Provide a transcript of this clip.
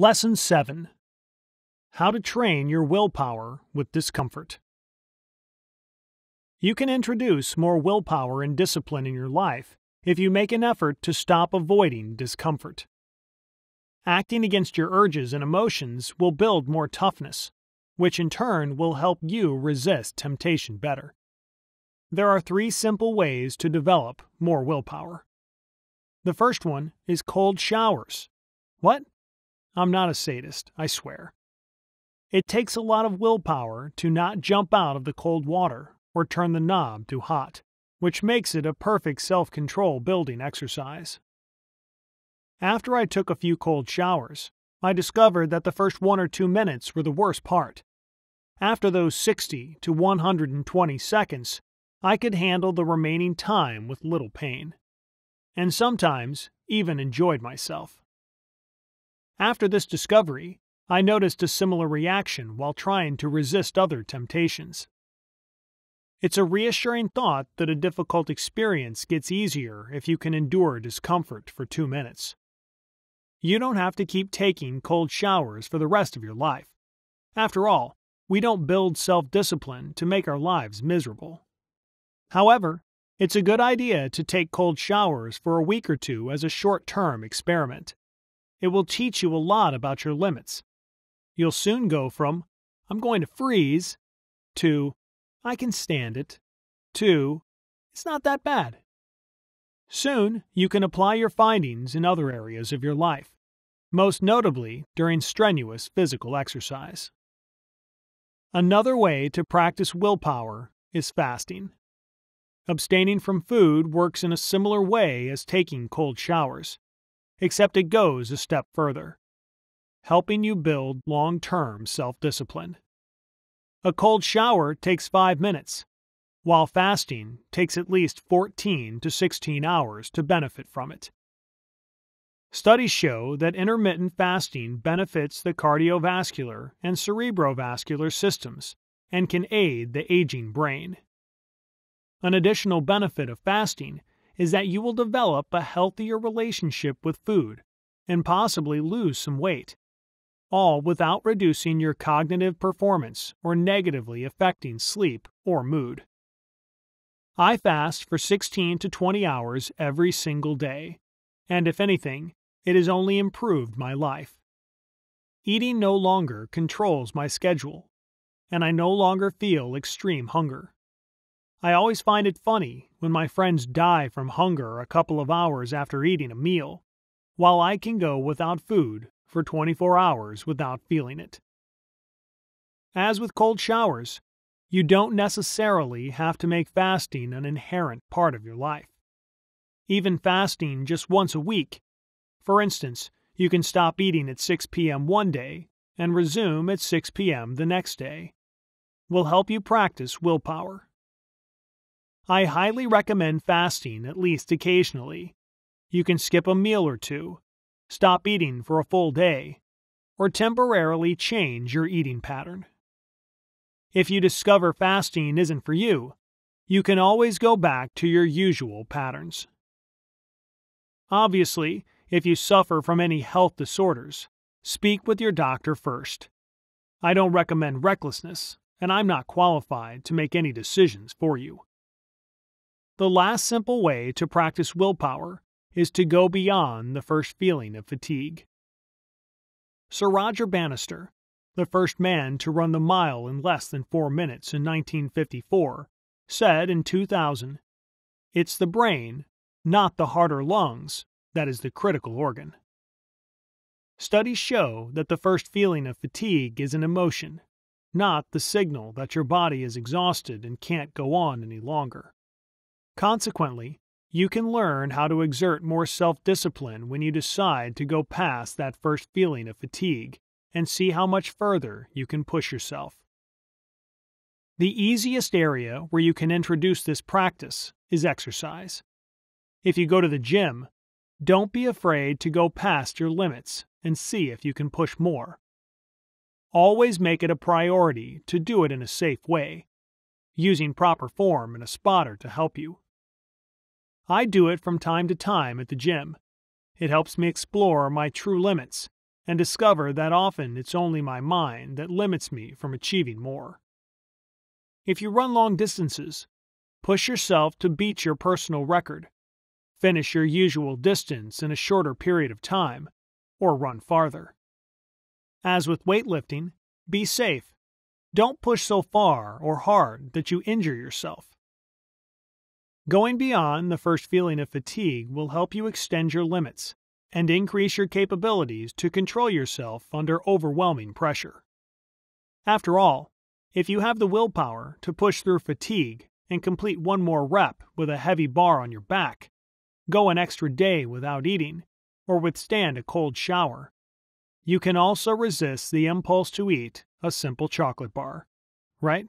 Lesson 7. How to train your willpower with discomfort. You can introduce more willpower and discipline in your life if you make an effort to stop avoiding discomfort. Acting against your urges and emotions will build more toughness, which in turn will help you resist temptation better. There are 3 simple ways to develop more willpower. The first one is cold showers. What? I'm not a sadist, I swear. It takes a lot of willpower to not jump out of the cold water or turn the knob to hot, which makes it a perfect self-control building exercise. After I took a few cold showers, I discovered that the first 1 or 2 minutes were the worst part. After those 60 to 120 seconds, I could handle the remaining time with little pain, and sometimes even enjoyed myself. After this discovery, I noticed a similar reaction while trying to resist other temptations. It's a reassuring thought that a difficult experience gets easier if you can endure discomfort for 2 minutes. You don't have to keep taking cold showers for the rest of your life. After all, we don't build self-discipline to make our lives miserable. However, it's a good idea to take cold showers for a week or 2 as a short-term experiment. It will teach you a lot about your limits. You'll soon go from, I'm going to freeze, to, I can stand it, to, it's not that bad. Soon, you can apply your findings in other areas of your life, most notably during strenuous physical exercise. Another way to practice willpower is fasting. Abstaining from food works in a similar way as taking cold showers, except it goes a step further, helping you build long-term self-discipline. A cold shower takes 5 minutes, while fasting takes at least 14 to 16 hours to benefit from it. Studies show that intermittent fasting benefits the cardiovascular and cerebrovascular systems and can aid the aging brain. An additional benefit of fasting is that you will develop a healthier relationship with food and possibly lose some weight, all without reducing your cognitive performance or negatively affecting sleep or mood. I fast for 16 to 20 hours every single day, and if anything, it has only improved my life. Eating no longer controls my schedule, and I no longer feel extreme hunger. I always find it funny when my friends die from hunger a couple of hours after eating a meal, while I can go without food for 24 hours without feeling it. As with cold showers, you don't necessarily have to make fasting an inherent part of your life. Even fasting just once a week, for instance, you can stop eating at 6 p.m. one day and resume at 6 p.m. the next day, will help you practice willpower. I highly recommend fasting at least occasionally. You can skip a meal or 2, stop eating for a full day, or temporarily change your eating pattern. If you discover fasting isn't for you, you can always go back to your usual patterns. Obviously, if you suffer from any health disorders, speak with your doctor first. I don't recommend recklessness, and I'm not qualified to make any decisions for you. The last simple way to practice willpower is to go beyond the first feeling of fatigue. Sir Roger Bannister, the first man to run the mile in less than 4 minutes in 1954, said in 2000, "It's the brain, not the heart or lungs, that is the critical organ." Studies show that the first feeling of fatigue is an emotion, not the signal that your body is exhausted and can't go on any longer. Consequently, you can learn how to exert more self-discipline when you decide to go past that first feeling of fatigue and see how much further you can push yourself. The easiest area where you can introduce this practice is exercise. If you go to the gym, don't be afraid to go past your limits and see if you can push more. Always make it a priority to do it in a safe way, using proper form and a spotter to help you. I do it from time to time at the gym. It helps me explore my true limits and discover that often it's only my mind that limits me from achieving more. If you run long distances, push yourself to beat your personal record. Finish your usual distance in a shorter period of time, or run farther. As with weightlifting, be safe. Don't push so far or hard that you injure yourself. Going beyond the first feeling of fatigue will help you extend your limits and increase your capabilities to control yourself under overwhelming pressure. After all, if you have the willpower to push through fatigue and complete one more rep with a heavy bar on your back, go an extra day without eating, or withstand a cold shower, you can also resist the impulse to eat a simple chocolate bar, right?